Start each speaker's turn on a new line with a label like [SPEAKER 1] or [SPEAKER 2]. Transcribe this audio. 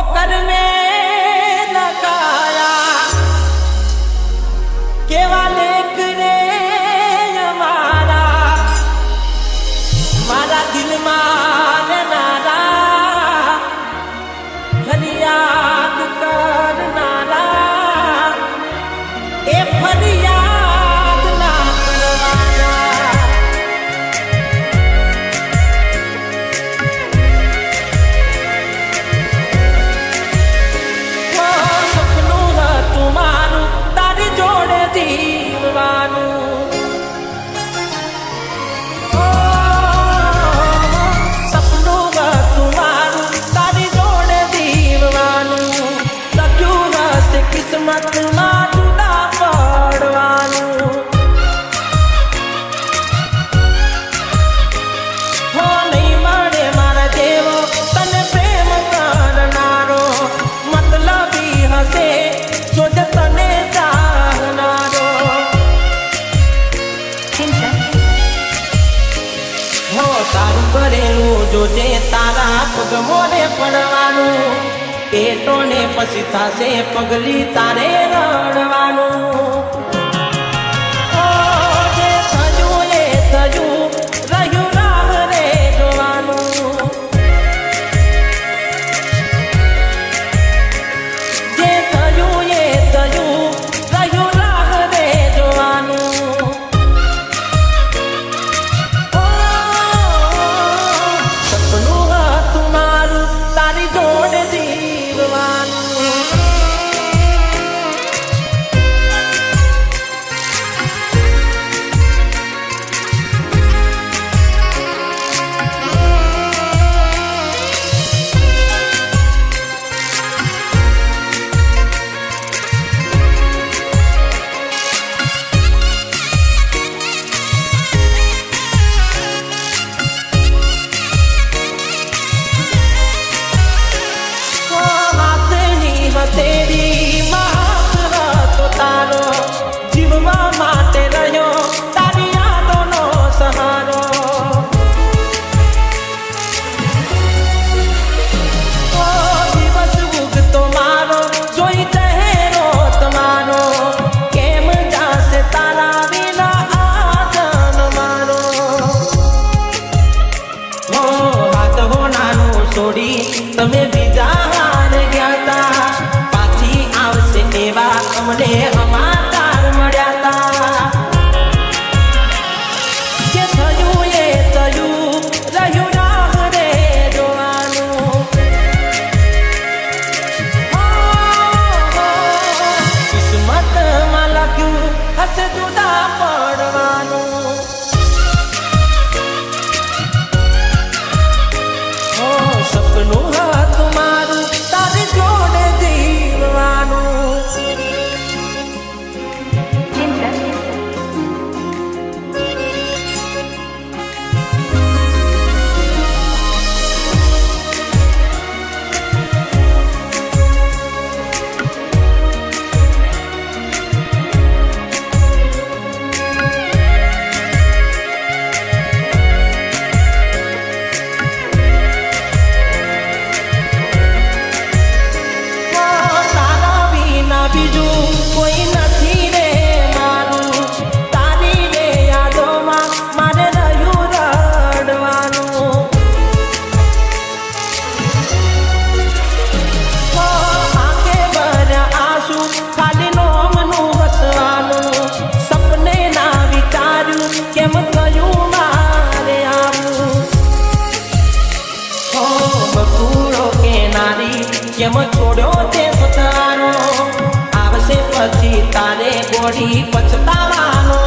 [SPEAKER 1] ठोकर में लगाया केवा लेख रे हमारा मारा दिल मान नारा फरियाद करनारा ए फरियाद ना करवाना वो सपनों है तुम्हारू तारी जोड़े दीवानू किस्मत में जुदा पड़वानू हो नहीं मरे मारा देवो तने प्रेम करनारो मतलबी हसे जो तने चाहनारो हो तारू करेलू जो जे तारा पग मोरे पड़वानू पेटो ने पछी थासे पगली तारे रड़वानू ओ जे थजू ये थजू रहू राह रे जोवानू जे थजू ये थजू रहू राह रे जोवानू ओ सपनों है तुम्हारू तारी जोड़ दी तेरी महक तो तारो जीववा माटे रहो तारी यादों नो सहारो ओ दिवस उग तो मारो जोई चहेरो तुम्हारो केम जासे तारा बिना आजन मारो हो हाथ हो नानू सोड़ी तमे बीजा हार गया था एवा अमने हमार मर्यादा के थजू ये थजू रहू राह रे जोवानू किस्मत माला क्यों हसे जुदा पड़वानू हो सपनों है तुम्हारू तारी जोड़े दीवानू बीजू कोई नहीं रे मारू तारी रे यादो मारे रहू रड़वानू हो आके भर आंसू खाली नोमनू हसवानू सपने ना विचारू केम थयू मारे आवू हो बकूड़ो के नारी केम छोड़ो ते सतारो पछी तारे गोड़ी पछतावानो